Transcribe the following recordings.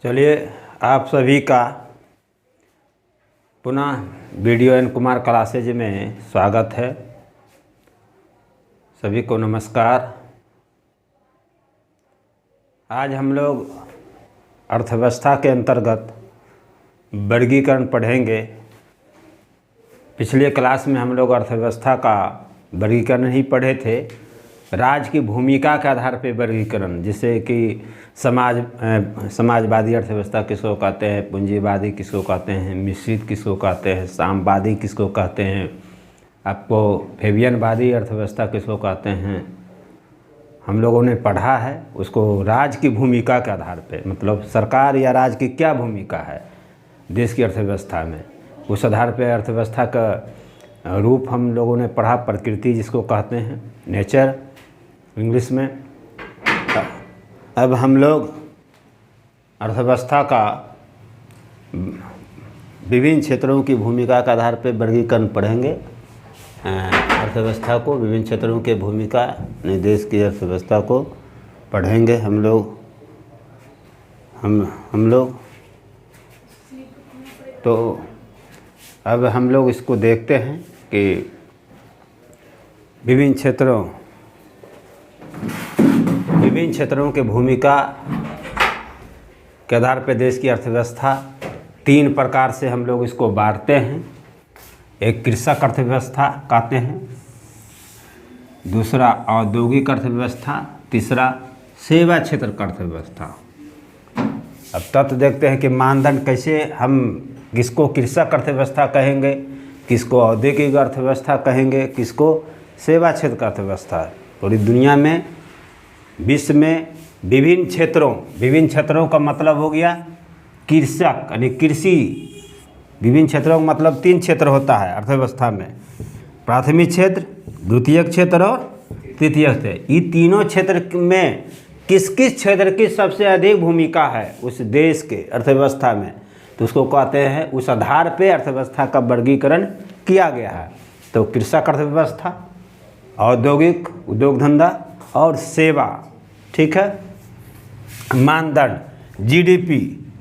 चलिए, आप सभी का पुनः वीडियो एन कुमार क्लासेज में स्वागत है। सभी को नमस्कार। आज हम लोग अर्थव्यवस्था के अंतर्गत वर्गीकरण पढ़ेंगे। पिछले क्लास में हम लोग अर्थव्यवस्था का वर्गीकरण ही पढ़े थे, राज्य की भूमिका के आधार पर वर्गीकरण, जिसे कि समाजवादी अर्थव्यवस्था किसको कहते हैं, पूंजीवादी किसको कहते हैं, मिश्रित किसको कहते हैं, साम्यवादी किसको कहते हैं, आपको फेबियनवादी अर्थव्यवस्था किसको कहते हैं, हम लोगों ने पढ़ा है। उसको राज्य की भूमिका के आधार पे, मतलब सरकार या राज्य की क्या भूमिका है देश की अर्थव्यवस्था में, उस आधार पे अर्थव्यवस्था का रूप हम लोगों ने पढ़ा। प्रकृति जिसको कहते हैं, नेचर इंग्लिश में। अब हम लोग अर्थव्यवस्था का विभिन्न क्षेत्रों की भूमिका के आधार पर वर्गीकरण पढ़ेंगे। अर्थव्यवस्था को विभिन्न क्षेत्रों के भूमिका, देश की अर्थव्यवस्था को पढ़ेंगे हम लोग। तो अब हम लोग इसको देखते हैं कि विभिन्न क्षेत्रों के भूमिका के आधार पर देश की अर्थव्यवस्था तीन प्रकार से हम लोग इसको बांटते हैं। एक कृषक अर्थव्यवस्था कहते हैं, दूसरा औद्योगिक अर्थव्यवस्था, तीसरा सेवा क्षेत्र का अर्थव्यवस्था। अब तत्व देखते हैं कि मानदंड कैसे हम किसको कृषक अर्थव्यवस्था कहेंगे, किसको औद्योगिक अर्थव्यवस्था कहेंगे, किसको सेवा क्षेत्र का अर्थव्यवस्था। पूरी दुनिया में, विश्व में विभिन्न क्षेत्रों का मतलब हो गया कृषक यानी कृषि। विभिन्न क्षेत्रों का मतलब तीन क्षेत्र होता है अर्थव्यवस्था में, प्राथमिक क्षेत्र, द्वितीयक क्षेत्र और तृतीयक क्षेत्र। ये तीनों क्षेत्र में किस किस क्षेत्र की सबसे अधिक भूमिका है उस देश के अर्थव्यवस्था में, तो उसको कहते हैं, उस आधार पे अर्थव्यवस्था का वर्गीकरण किया गया है। तो कृषक अर्थव्यवस्था, औद्योगिक उद्योग धंधा और सेवा। ठीक है। मानदंड जीडीपी,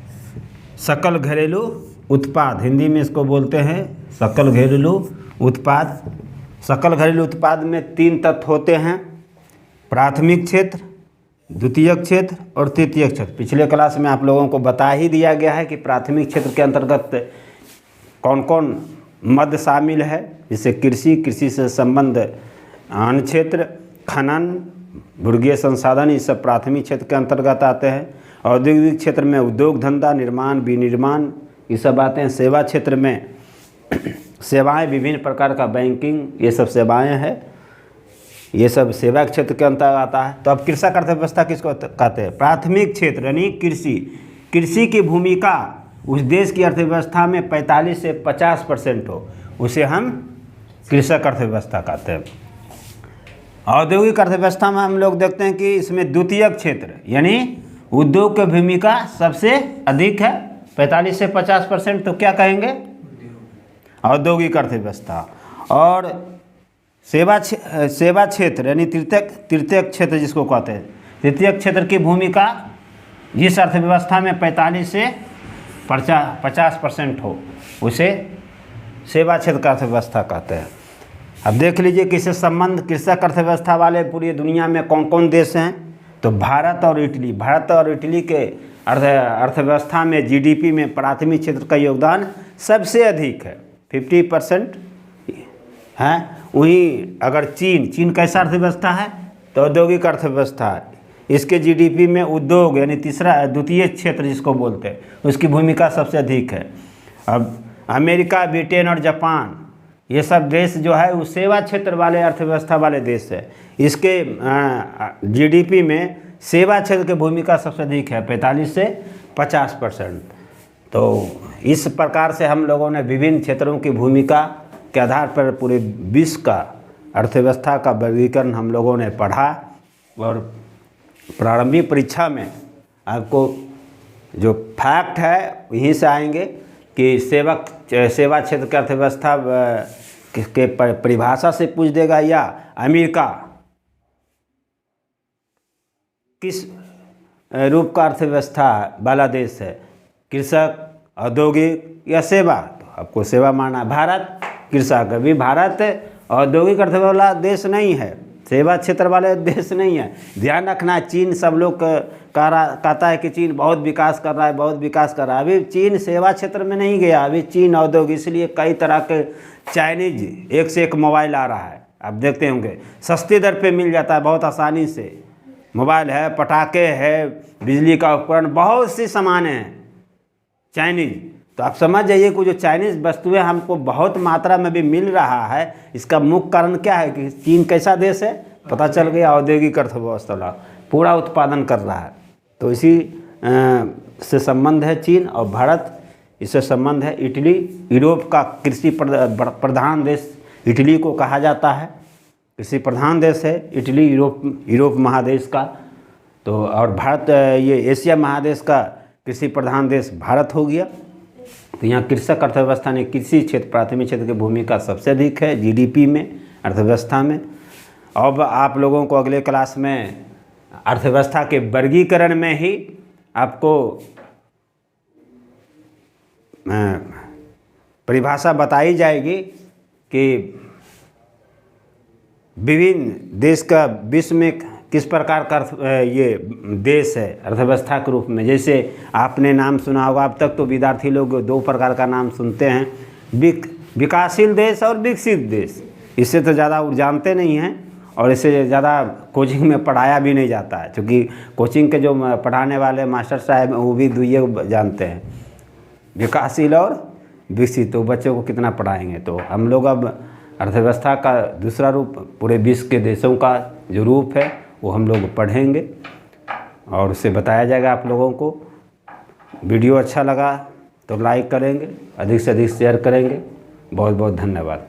सकल घरेलू उत्पाद, हिंदी में इसको बोलते हैं सकल घरेलू उत्पाद। सकल घरेलू उत्पाद में तीन तत्व होते हैं, प्राथमिक क्षेत्र, द्वितीयक क्षेत्र और तृतीयक क्षेत्र। पिछले क्लास में आप लोगों को बता ही दिया गया है कि प्राथमिक क्षेत्र के अंतर्गत कौन कौन मद शामिल है, जैसे कृषि से संबंध अन्य क्षेत्र, खनन, भूगर्भीय संसाधन, ये सब प्राथमिक क्षेत्र के अंतर्गत आते हैं। औद्योगिक क्षेत्र में उद्योग धंधा, निर्माण, विनिर्माण, ये सब आते हैं। सेवा क्षेत्र में सेवाएं, विभिन्न प्रकार का बैंकिंग, ये सब सेवाएं हैं, ये सब सेवा क्षेत्र के अंतर्गत आता है। तो अब कृषक अर्थव्यवस्था किसको कहते हैं? प्राथमिक क्षेत्र यानी कृषि की भूमिका उस देश की अर्थव्यवस्था में 45 से 50% हो, उसे हम कृषक अर्थव्यवस्था कहते हैं। औद्योगिक अर्थव्यवस्था में हम लोग देखते हैं कि इसमें द्वितीयक क्षेत्र यानी उद्योग की भूमिका सबसे अधिक है, 45 से 50%। तो क्या कहेंगे? औद्योगिक अर्थव्यवस्था। और सेवा क्षेत्र यानी तृतीयक क्षेत्र जिसको कहते हैं, तृतीयक क्षेत्र की भूमिका जिस अर्थव्यवस्था में 45 से 50% हो, उसे सेवा क्षेत्र का अर्थव्यवस्था कहते हैं। अब देख लीजिए किससे संबंध कृषक अर्थव्यवस्था वाले पूरी दुनिया में कौन कौन देश हैं। तो भारत और इटली के अर्थव्यवस्था में जीडीपी में प्राथमिक क्षेत्र का योगदान सबसे अधिक है, 50% है। वहीं अगर चीन कैसा अर्थव्यवस्था है? तो औद्योगिक अर्थव्यवस्था है। इसके जीडीपी में उद्योग यानी द्वितीय क्षेत्र जिसको बोलते हैं, उसकी भूमिका सबसे अधिक है। अब अमेरिका, ब्रिटेन और जापान, ये सब देश जो है वो सेवा क्षेत्र वाले अर्थव्यवस्था वाले देश है। इसके जीडीपी में सेवा क्षेत्र की भूमिका सबसे अधिक है, 45 से 50%। तो इस प्रकार से हम लोगों ने विभिन्न क्षेत्रों की भूमिका के आधार पर पूरे विश्व का अर्थव्यवस्था का वर्गीकरण हम लोगों ने पढ़ा। और प्रारंभिक परीक्षा में आपको जो फैक्ट है यहीं से आएंगे कि सेवा क्षेत्र की अर्थव्यवस्था के परिभाषा से पूछ देगा, या अमेरिका किस रूप का अर्थव्यवस्था वाला देश है। कृषक, औद्योगिक या सेवा, तो आपको सेवा मानना है। भारत कृषक, अभी भारत औद्योगिक अर्थव्यवस्था वाला देश नहीं है, सेवा क्षेत्र वाले देश नहीं है। ध्यान रखना, चीन सब लोग कहता है कि चीन बहुत विकास कर रहा है, बहुत विकास कर रहा है। अभी चीन सेवा क्षेत्र में नहीं गया, अभी चीन औद्योगिक, इसलिए कई तरह के चाइनीज एक से एक मोबाइल आ रहा है। आप देखते होंगे सस्ती दर पे मिल जाता है बहुत आसानी से। मोबाइल है, पटाखे है, बिजली का उपकरण, बहुत सी सामान हैं चाइनीज। तो आप समझ जाइए कि जो चाइनीज वस्तुएं हमको बहुत मात्रा में भी मिल रहा है, इसका मुख्य कारण क्या है कि चीन कैसा देश है, पता चल गया। औद्योगिक अर्थव्यवस्था वाला पूरा उत्पादन कर रहा है। तो इसी से संबंध है चीन और भारत, इससे संबंध है। इटली यूरोप का कृषि प्रधान देश इटली को कहा जाता है, कृषि प्रधान देश है इटली यूरोप महादेश का। तो और भारत ये एशिया महादेश का कृषि प्रधान देश भारत हो गया। तो यहाँ कृषक अर्थव्यवस्था ने कृषि क्षेत्र, प्राथमिक क्षेत्र की भूमिका सबसे अधिक है जीडीपी में, अर्थव्यवस्था में। अब आप लोगों को अगले क्लास में अर्थव्यवस्था के वर्गीकरण में ही आपको परिभाषा बताई जाएगी कि विभिन्न देश का विश्व में किस प्रकार का ये देश है अर्थव्यवस्था के रूप में। जैसे आपने नाम सुना होगा, अब तक तो विद्यार्थी लोग दो प्रकार का नाम सुनते हैं, विकासशील देश और विकसित देश। इससे तो ज़्यादा जानते नहीं हैं और इससे ज़्यादा कोचिंग में पढ़ाया भी नहीं जाता है, क्योंकि कोचिंग के जो पढ़ाने वाले मास्टर साहब वो भी दुइये जानते हैं, विकासशील और विकसित। तो बच्चों को कितना पढ़ाएंगे। तो हम लोग अब अर्थव्यवस्था का दूसरा रूप, पूरे विश्व के देशों का जो रूप है वो हम लोग पढ़ेंगे और उससे बताया जाएगा आप लोगों को। वीडियो अच्छा लगा तो लाइक करेंगे, अधिक से अधिक शेयर करेंगे। बहुत बहुत धन्यवाद।